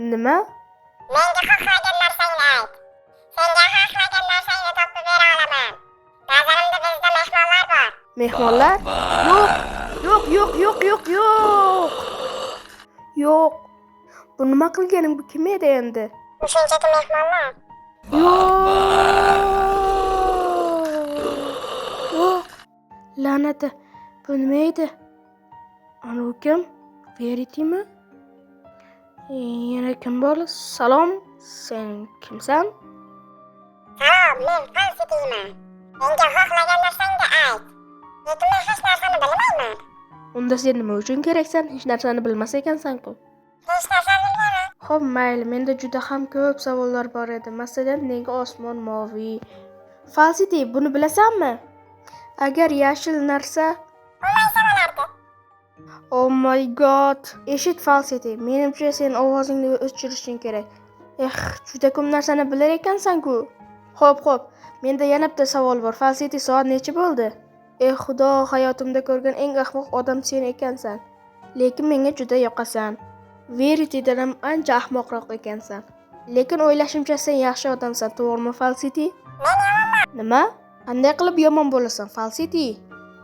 Nima? Menga xohlagan narsangni ayt. Senga xohlagan narsangni topib bera olaman. Nazarimda bizda mehmonlar bor. Mehmonlar? Yo'q. Yo'q. Bu nima qilganing, bu kim edi endi? Bu shunchaki mehmonlar. Yo'q. La'nati. Bu nima edi? Ana u kim? Veritimi? Yana kim bor? Salom. Sen kimsan? Salom, men Falsityman. Menga xohlagan narsangni ayt. Lekin men hech narsani bilmayman. Unda sen nima uchun keraksan? Hech narsani bilmas ekansan-ku. Hech narsani bilmayman. Xo'p, mayli. Menda juda ham ko'p savollar bor edi. Masalan, nega osmon moviy? Falsity, buni bilasanmi? Agar yashil narsa... Bilmaysan olardi. Oh my god. Eshit Falsity, menimcha sen ovozingni o'chirishing kerak. Juda ko'p narsani bilar ekansan-ku. Xo'p. Menda yana bitta savol bor. Falsity, soat necha bo'ldi? Xudo, hayotimda ko'rgan eng ahmoq odam sen ekansan. Lekin menga juda yoqasan. Veritydan ham ancha ahmoqroq ekansan. Lekin o'ylashimcha sen yaxshi odamsan, to'g'rimi Falsity? Men yomonman. Nima? Qanday qilib yomon bo'lasan, Falsity?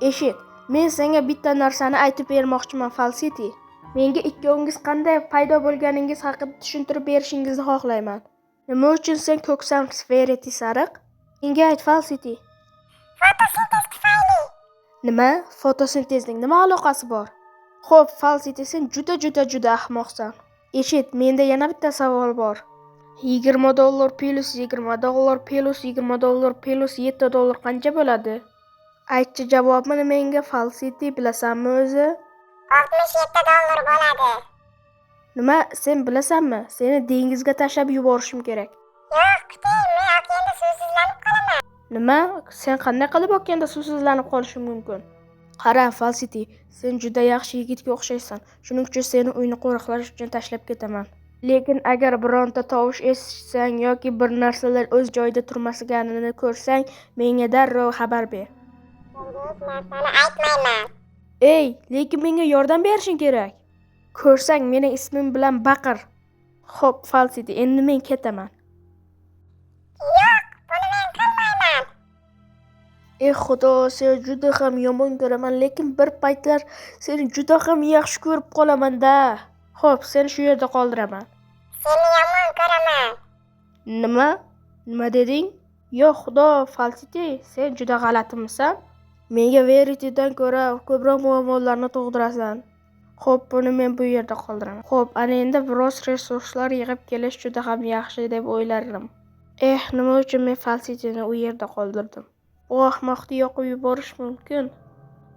Eshit, men senga bitta narsani aytib bermoqchiman, Falsity. Menga ikkovingiz qanday paydo bo'lganingiz haqida tushuntirib berishingizni xohlayman. Nima uchun sen ko'ksan, Verity sariq? Menga ayt, Falsity. Fotosintez tufayli. Nima? Fotosintezning nima aloqasi bor? Xo'p, Falsity, sen juda ahmoqsan. Eshit, menda yana bitta savol bor. $20 plus $20 plus $20 plus $7 qancha bo'ladi? Aytchi javobini menga, Falsity, bilasanmi o'zi? $67 bo'ladi. Nima, sen bilasanmi? Seni dengizga tashlab yuborishim kerak. Yo'q, kuting, men okeanda suvsizlanib qolaman. Nima? Sen qanday qilib okeanda suvsizlanib qolishing mumkin? Qara, Falsity, sen juda yaxshi yigitga o'xshaysan. Shuning uchun seni uyni qo'riqlash uchun tashlab ketaman. Lekin agar bironta tovush eshitsang yoki bir narsalar o'z joyida turmasligini ko'rsang, menga darrov xabar ber. Senga hech narsani aytmayman. Lekin menga yordam berishing kerak. Ko'rsang mening ismim bilan baqir. Xo'p, Falsity, endi men ketaman. Yo'q, buni men qilmayman. Xudo, seni juda ham yomon ko'raman, lekin bir paytlar seni juda ham yaxshi ko'rib qolaman-da. Xo'p, seni shu yerda qoldiraman. Seni yomon ko'raman. Nima deding? Yo'q, Xudo, Falsity, sen juda g'alatisan. Menga Veritydan ko'ra ko'proq muammolarni tug'dirasan. Xo'p, buni men bu yerda qoldiraman. Xo'p, ana endi biroz resurslar yig'ib kelish juda ham yaxshi deb o'ylardim. Nima uchun men Falsityni u yerda qoldirdim? Bu ahmoqni yoqib yuborish mumkin.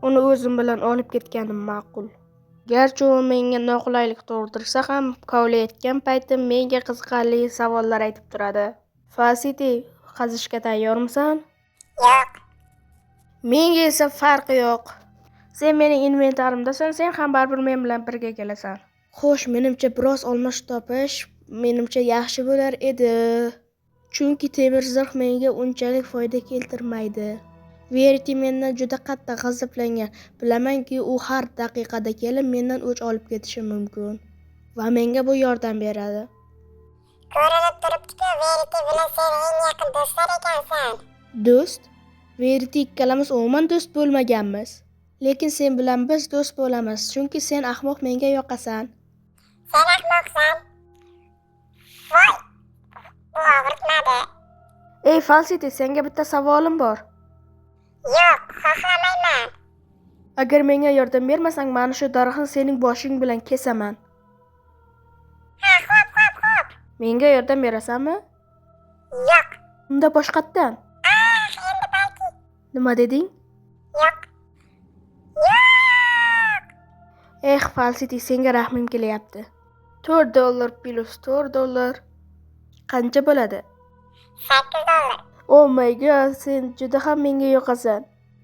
Uni o'zim bilan olib ketganim ma'qul. Garchi u menga noqulaylik tug'dirsa ham, kovlayotgan paytim menga qiziqarli savollar aytib turadi. Falsity, qazishga tayyormisan? Yo'q. Menga esa farqi yo'q. Sen mening inventarimdasan, sen ham baribir men bilan birga kelasan. Xo'sh, menimcha biroz olmash topish menimcha yaxshi bo'lar edi. Chunki temir zirh menga unchalik foyda keltirmaydi. Verity mendan juda qattiq g'azablangan. Bilamanki, u har daqiqada kelib mendan o'ch olib ketishi mumkin. Va menga bu yordam beradi. Ko'rinib turibdi-ku, Verity bilan sen eng yaqin do'stlar ekansan. Do'st? Verity ikkalamiz umuman do'st bo'lmaganmiz. Lekin sen bilan biz do'st bo'lamiz, chunki sen ahmoq, menga yoqasan. Sen ahmoqsan. Voy, bu og'ritmadi. Falsity, senga bitta savolim bor. Yo'q, xohlamayman. Agar menga yordam bermasang, mana shu daraxtni sening boshing bilan kesaman. Xo'p. Menga yordam berasanmi? Yo'q. Unda boshqatdan. Endi balki. Nima deding? Yo'q. Falsity, senga rahmim kelyapti. $4 plus $4 qancha bo'ladi? $8. Oh my god, sen juda ham menga yoqasan.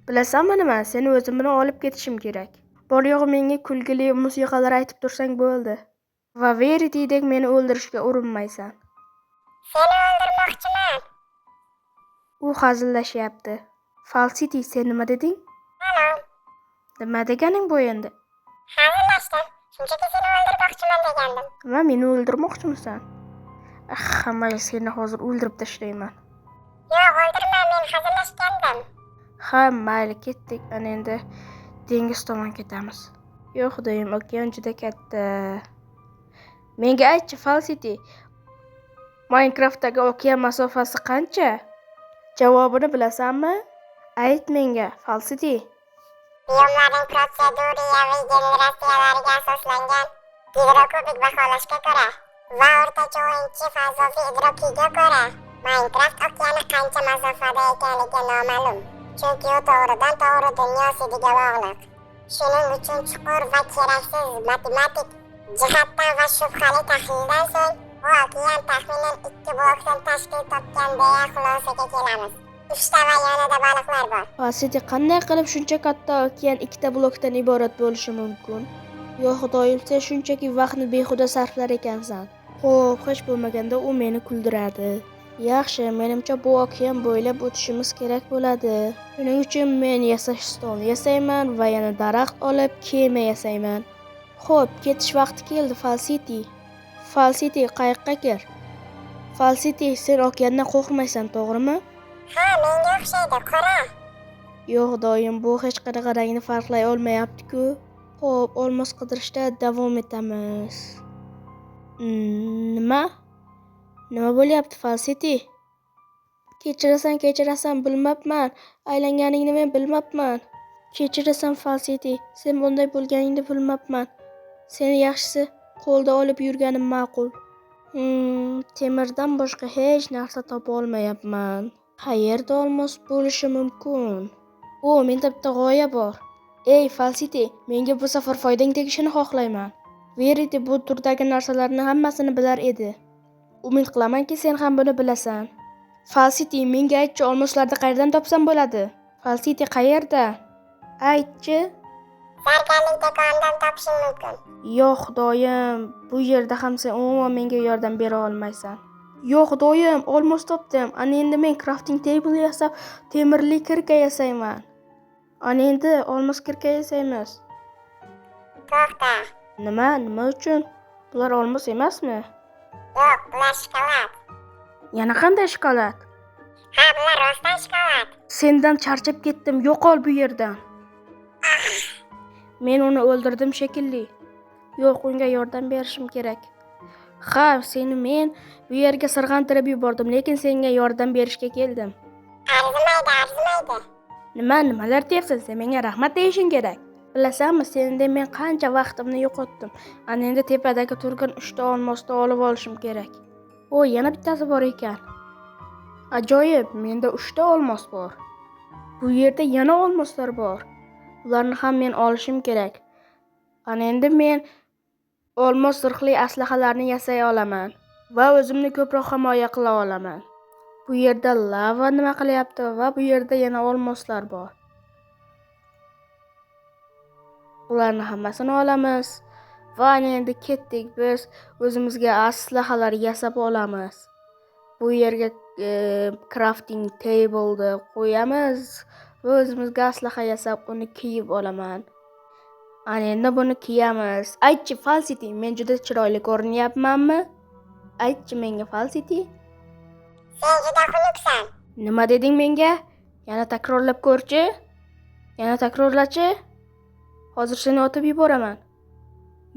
Bilasanmi nima? Seni o'zim bilan olib ketishim kerak. Bor yo'g'i menga kulgili musiqalar aytib tursang bo'ldi. Va Veritydek meni o'ldirishga urinmaysan. Seni o'ldirmoqchiman. U hazillashyapti. Falsity, sen nima deding? Salom. Nima deganing bu endi? Hazillashdim. Shunchaki seni o'ldirmoqchiman degandim. Nima, meni o'ldirmoqchimisan? Mayli, seni hozir o'ldirib tashlayman. Yo'q, o'ldirma, men hazillashgandim. Mayli, ketdik. Ana endi dengiz tomon ketamiz. Yo'q, xudoyim, okean juda katta. Menga aytchi, Falsity. Minecraftdagi okean masofasi qancha? Javobini bilasanmi? Ayt menga, Falsity. Biyomlarning protseduriyaviy generatsiyalariga asoslangan gidrokubik baholashga ko'ra va o'rtacha o'yinchi fazoviy idrokiga ko'ra Minecraft okeani qancha masofada ekanligi noma'lum. Chunki u to'g'ridan to'g'ri dunyo sidiga bog'liq. Shuning uchun chuqur va keraksiz matematik jihatdan va shubhali tahlildan so'ng bu okean taxminan 2 blokdan tashkil topgan deya xulosaga kelamiz. 3 ta va yonida baliqlar bor. Falsity, qanday qilib shuncha katta okean 2 ta blokdan iborat bo'lishi mumkin? Yo'q, xudoyim, sen shunchaki vaqtni behuda sarflar ekansan. Xo'p, hech bo'lmaganda u meni kuldiradi. Yaxshi, menimcha bu okean bo'ylab o'tishimiz kerak bo'ladi. Shuning uchun men yasash stoli yasayman va yana daraxt olib kema yasayman. Xo'p, ketish vaqti keldi, Falsity. Falsity, qayiqqa kir. Falsity, sen okeandan qo'rqmaysan, to'g'rimi? Ha, menga o'xshaydi, qora. Yo'q, doim bu hech qanaqa rangni farqlay olmayapti-ku. Xo'p, olmos qidirishda davom etamiz. Nima bo'lyapti, Falsity? Kechirasan, bilmabman. Aylanganingni men bilmabman. Kechirasan, Falsity. Sen bunday bo'lganingni bilmabman. Seni yaxshisi qo'lda olib yurganim ma'qul. Temirdan boshqa hech narsa topa olmayapman. Qayerda olmos bo'lishi mumkin? Menda bitta g'oya bor. Ey, Falsity, menga bu safar foydang tegishini xohlayman. Verity bu turdagi narsalarni hammasini bilar edi. Umid qilamanki, sen ham buni bilasan. Falsity, menga aytchi, olmoslarni qayerdan topsam bo'ladi? Falsity, qayerda? Aytchi. Zargarlik do'konidan topishing mumkin. Yo'q, xudoyim, bu yerda ham sen umuman menga yordam bera olmaysan. Yo'q, xudoyim, olmos topdim. Ana endi men crafting table yasab, temirli kirka yasayman. Ana endi olmos kirka yasaymiz. To'xta. Nima uchun? Bular olmos emasmi? Yo'q, bular shokolad. Yana qanday shokolad? Ha, bular rostdan shokolad. Sendan charchab ketdim, yo'qol bu yerdan. Men uni o'ldirdim shekilli. Yo'q, unga yordam berishim kerak. Seni men bu yerga sirg'antirib yubordim, lekin senga yordam berishga keldim. Arzimaydi. Nimalar deyapsan? Sen menga rahmat deyishing kerak. Bilasanmi, senda men qancha vaqtimni yo'qotdim. Ana endi tepadagi turgan 3 ta olmosni olib olishim kerak. Yana bittasi bor ekan. Ajoyib, menda 3 ta olmos bor. Bu yerda yana olmoslar bor. Ularni ham men olishim kerak. Ana endi men olmos zirhli aslahalarni yasay olaman va o'zimni ko'proq himoya qila olaman. Bu yerda lava nima qilyapti va bu yerda yana olmoslar bor. Ularni hammasini olamiz va endi ketdik, biz o'zimizga aslahalar yasab olamiz. Bu yerga crafting table'ni qo'yamiz va o'zimizga aslaha yasab uni kiyib olaman. Ana endi buni kiyamiz. Aytchi, Falsity, men juda chiroyli ko'rinyapmanmi? Aytchi menga, Falsity. Sen juda xunuksan. Nima deding menga? Yana takrorlab ko'rchi? Yana takrorlachi? Hozir seni otib yuboraman.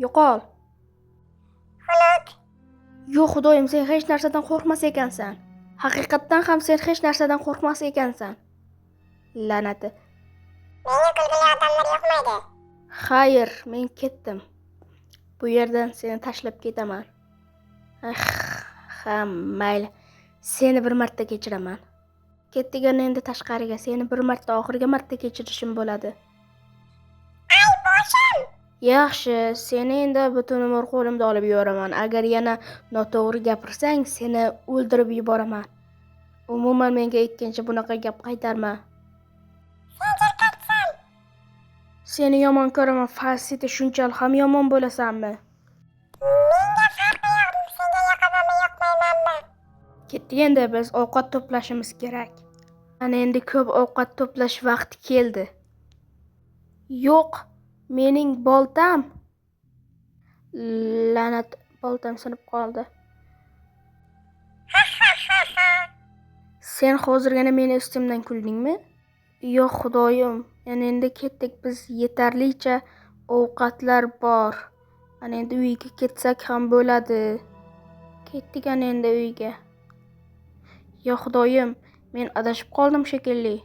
Yo'qol. Xunuk. Yo'q, xudoyim, sen hech narsadan qo'rqmas ekansan. Haqiqatdan ham sen hech narsadan qo'rqmas ekansan. La'nati. Menga kulgili odamlar yoqmaydi. Xayr, men ketdim. Bu yerdan seni tashlab ketaman. Mayli. Seni bir marta kechiraman. Ketdiganda endi tashqariga, seni bir marta, oxirgi marta kechirishim bo'ladi. Ay, boshim. Yaxshi, seni endi butun umr qo'limda olib yuraman. Agar yana noto'g'ri gapirsang, seni o'ldirib yuboraman. Umuman menga ikkinchi bunaqa gap qaytarma. Sen jirkaksan. Seni yomon ko'raman, Falsity, shunchalik ham yomon bo'lasanmi? Menga farqi yo'q, senga yoqamanmi, yoqmaymanmi? Ketdik, endi biz ovqat to'plashimiz kerak. Ana endi ko'p ovqat to'plash vaqti keldi. Yo'q, mening boltam. La'nat, boltam sinib qoldi. Sen hozirgina meni ustimdan kuldingmi? Yo'q xudoyim, yana endi ketdik, biz yetarlicha ovqatlar bor. Ana endi uyga ketsak ham bo'ladi. Ketdik ana endi uyga. Yo xudoyim, men adashib qoldim shekilli.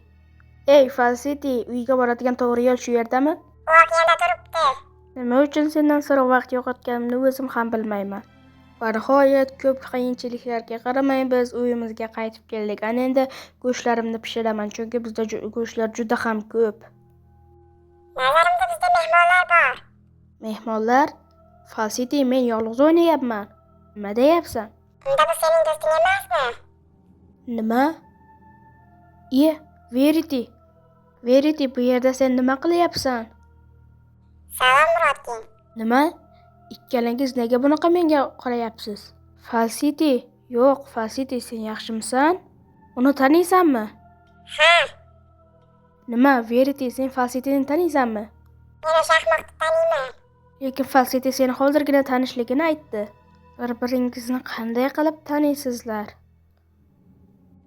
Ey Falsiti, uyga boradigan to'g'ri yo'l shu yerdami? Voq yana turibdi. Nima uchun sendan so'ra vaqt yo'qotganimni o'zim ham bilmayman. Va nihoyat ko'p qiyinchiliklarga qaramay biz uyimizga qaytib keldik. Ana endi go'shtlarimni pishiraman, chunki bizda go'shtlar juda ham ko'p. Nazarimda bizda mehmonlar bor. Mehmonlar? Falsiti, men yolg'iz o'ynayapman. Nima deyapsan? Unda bu sening do'sting emasmi? Nima? Verity, bu yerda sen nima qilyapsan? Salom Murodjon. Nima? Ikkalangiz nega bunaqa menga qarayapsiz? Falsiti, yo'q, Falsiti, sen yaxshimisan? Uni taniysanmi? Ha, Nima, Verity, sen Falsitini taniysanmi? men o'sha ahmoqni taniyman. Lekin Falsiti seni hozirgina tanishligini aytdi. Bir-biringizni qanday qilib taniysizlar?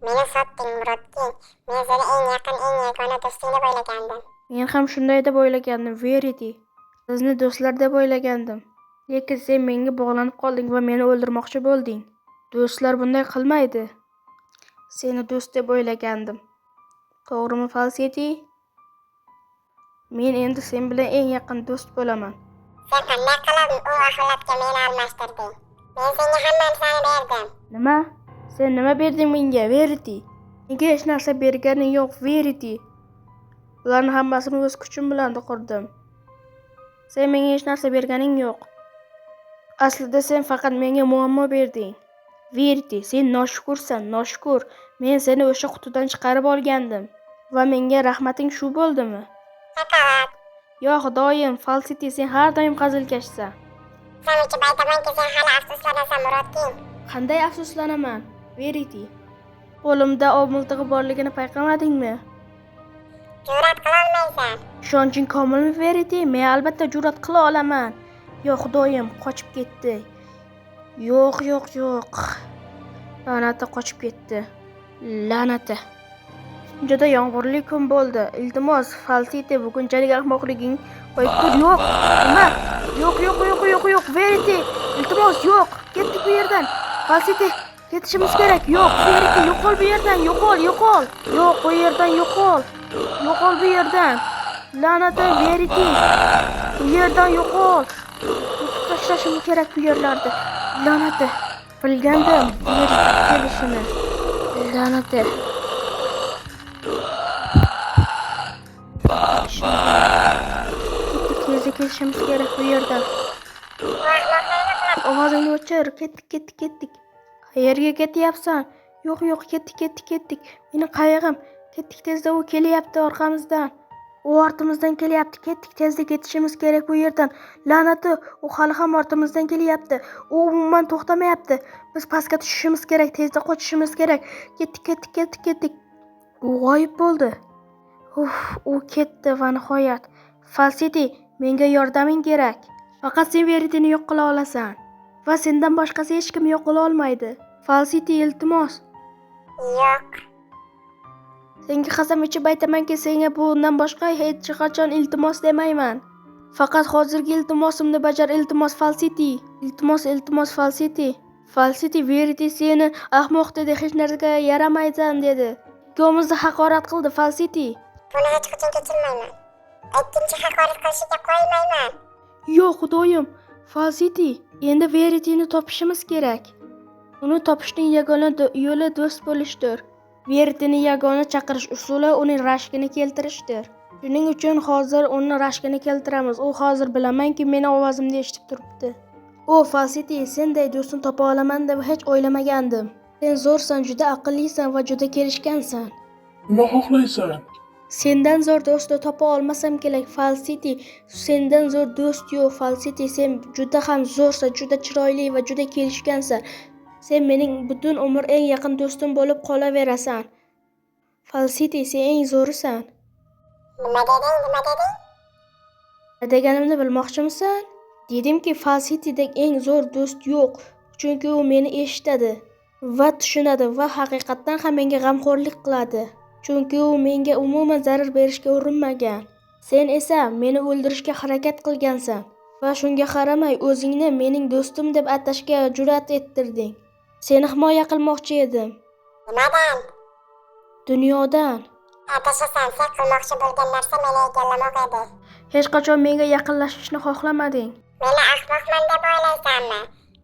Meni sotding Murodjon. Men seni eng yagona do'sting deb o'ylagandim. Men ham shunday deb o'ylagandim, Verity. Sizni do'stlar deb o'ylagandim. Lekin sen menga bog'lanib qolding va meni o'ldirmoqchi bo'lding. Do'stlar bunday qilmaydi. Seni do'st deb o'ylagandim. To'g'rimi, Falsiti? Men endi sen bilan eng yaqin do'st bo'laman. Sen qanday qilib u axlatga meni almashtirding? Men senga hamma narsani berdim. Nima? Sen nima berding menga, Verity? Menga hech narsa berganing yo'q, Verity. Ularni hammasini o'z kuchim bilan qurdim. Sen menga hech narsa berganing yo'q. Aslida sen faqat menga muammo berding. Verity, sen noshukursan, noshukur. Men seni o'sha qutidan chiqarib olgandim. Va menga rahmating shu bo'ldimi? Faqat Yo xudoyim, Falsiti, sen har doim hazilkashsan. sen uchun aytamanki sen hali afsuslanasan Murodjon. Qanday afsuslanaman, Verity? Qo'limda ov miltig'i borligini payqamadingmi? Jur'at qilolmaysan. Ishonching komilmi, Verity? Men albatta jur'at qila olaman. Yo xudoyim, qochib ketdi. Yo'q. La'nati qochib ketdi. La'nati. Juda yomg'irli kun bo'ldi. Iltimos, Falsiti, bugunchalik ahmoqliging qo'yib tur. Yo'q. Nima? Yo'q, Verity. Iltimos, yo'q. Ketdik bu yerdan. Falsiti, ketishimiz kerak. Yo'q, Verity, yo'qol bu yerdan. Yo'qol. Yo'q, bu yerdan yo'qol. Yo'qol bu yerdan. La'nati, Verity. Bu yerdan yo'qol. Tashlashim kerak bu yerlarda. La'nati. Bilgandim Verity kelishini. La'nati. Tezda ketishimiz kerak bu yerdan. Ovozingni o'chir. Ketdik. Qayerga ketyapsan? Yo'q, ketdik. Meni qayig'im. Ketdik tezda, u kelyapti orqamizdan. U ortimizdan kelyapti. Ketdik tezda, ketishimiz kerak bu yerdan. La'nati, u hali ham ortimizdan kelyapti. U umuman to'xtamayapti. Biz pastga tushishimiz kerak, tezda qochishimiz kerak. Ketdik. U g'oyib bo'ldi. U ketdi va nihoyat. Falsiti, menga yordaming kerak. Faqat sen Verityni yo'q qila olasan. Va sendan boshqasi hech kim yo'q qila olmaydi. Falsiti, iltimos. Yo'q. Senga qasam ichib aytamanki, senga bundan boshqa hech qachon iltimos demayman. Faqat hozirgi iltimosimni bajar, iltimos Falsiti. Iltimos Falsiti. Falsiti, Verity seni ahmoq dedi, hech narsaga yaramaysan dedi. Ikkovimizni haqorat qildi, Falsiti. Buni hech qachon kechirmayman. Ikkinchi haqorat qilishga qo'ymayman. Yo'q xudoyim, Falsiti, endi Verityni topishimiz kerak. Uni topishning yagona yo'li do'st bo'lishdir. Verityni yagona chaqirish usuli uning rashkini keltirishdir. Shuning uchun hozir uni rashkini keltiramiz. U hozir bilamanki meni ovozimni eshitib turibdi. O Falsiti, senday do'stni topa olaman deb hech o'ylamagandim. Sen zo'rsan, juda aqllisan va juda kelishgansan. Nima xohlaysan? Sendan zo'r do'stni topa olmasam kerak, Falsiti. Sendan zo'r do'st yo'q, Falsiti. Sen juda ham zo'rsan, juda chiroyli va juda kelishgansan. Sen mening butun umr eng yaqin do'stim bo'lib qolaverasan. Falsiti, sen eng zo'risan. Nima deding? Deganimni bilmoqchimisan? Dedimki, Falsitidek eng zo'r do'st yo'q, chunki u meni eshitadi va tushunadi va haqiqatdan ham menga g'amxo'rlik qiladi, chunki u menga umuman zarar berishga urinmagan. Sen esa meni o'ldirishga harakat qilgansan va shunga qaramay o'zingni mening do'stim deb atashga jur'at ettirding. Seni himoya qilmoqchi edim. Nimadan? Dunyodan. Adashasan, sen qilmoqchi bo'lgan narsa meni egallamoq edi. Hech qachon menga yaqinlashishni xohlamading. Meni ahmoqman deb o'ylaysanmi?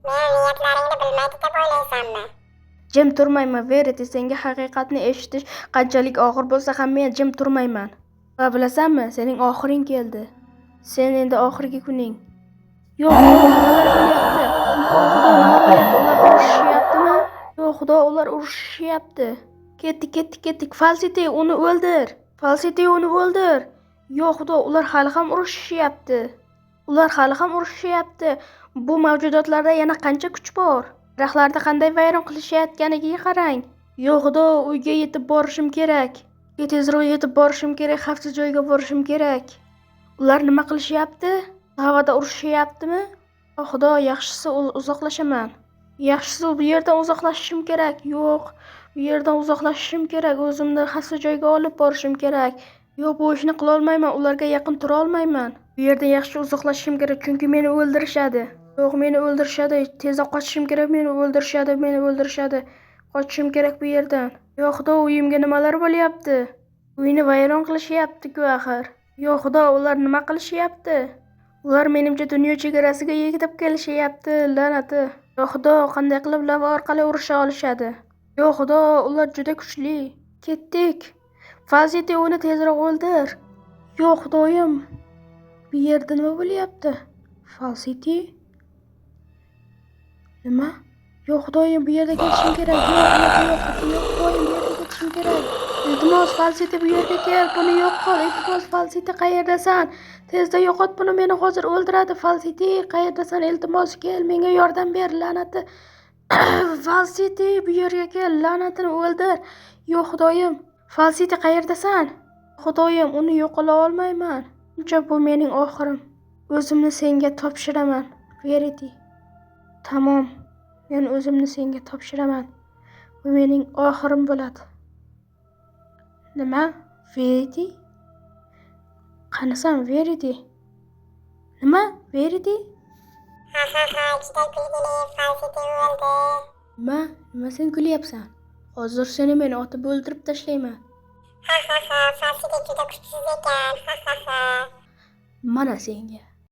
Meni niyatlaringni bilmaydi deb o'ylaysanmi? Jim turmayman, Verity. Senga haqiqatni eshitish qanchalik og'ir bo'lsa ham men jim turmayman. Va bilasanmi, sening oxiring keldi. Sen endi oxirgi kuning. Yo'q, nimalar bo'lyapti? Ular urushyaptimi? Yo'q, xudo, ular urushyapti. Ketdik. Falsity, uni o'ldir. Falsity, uni o'ldir. Yo'q, xudo, ular hali ham urushyapti. Bu mavjudotlarda yana qancha kuch bor? Daraxtlarni qanday vayron qilishayotganiga qarang. Yo'q, xudo, uyga yetib borishim kerak. Tezroq yetib borishim kerak, xavfsiz joyga borishim kerak. Ular nima qilishyapti? Havada urushyaptimi? Xudo, yaxshisi uzoqlashaman. Yaxshisi bu yerdan uzoqlashishim kerak. Yo'q, bu yerdan uzoqlashishim kerak. O'zimni xavfsiz joyga olib borishim kerak. Yo'q, bu ishni qila olmayman. Ularga yaqin tura olmayman. Bu yerdan yaxshi uzoqlashishim kerak, chunki meni o'ldirishadi. Yo'q, meni o'ldirishadi. Tezroq qochishim kerak. Meni o'ldirishadi. Qochishim kerak bu yerdan. Yo'q, xudo, uyimga nimalar bo'lyapti? Uyni vayron qilishyapti-ku axir. Yo'q, xudo, ular nima qilishyapti? Ular menimcha dunyo chegarasiga yetib kelishyapti, la'nati. Yo'q, xudo, qanday qilib lava orqali urusha olishadi? Yo'q, xudo, ular juda kuchli. Ketdik. Falsity, uni tezroq o'ldir. Yo'q, xudoyim. Bu yerda nima bo'lyapti? Falsity? Nima? Yo'q, xudoyim, bu yerga ketishim kerak. Yo'q, xudoyim, bu yerga ketishim kerak. Iltimos, Falsity, bu yerga kel. Buni yo'q qil. Iltimos, Falsity, qayerdasan? Tezda yo'qot buni, meni hozir o'ldiradi. Falsity, qayerdasan? Iltimos, kel, menga yordam ber, la'nati. Falsity, bu yerga kel, la'natini o'ldir. Yo'q, xudoyim. Falsity, qayerdasan? Xudoyim, uni yo'qola olmayman. Bu mening oxirim. O'zimni senga topshiraman, Verity. Tamom. Men o'zimni senga topshiraman. Bu mening oxirim bo'ladi. Nima? Verity? Qanasan, Verity? Nima? Verity? Ha, juda kulgili, Falsity o'ldi. Nima sen kulyapsan? Hozir seni men otib o'ldirib tashlayman. Ha, Falsity juda kuchsiz ekan. Ha. Mana senga.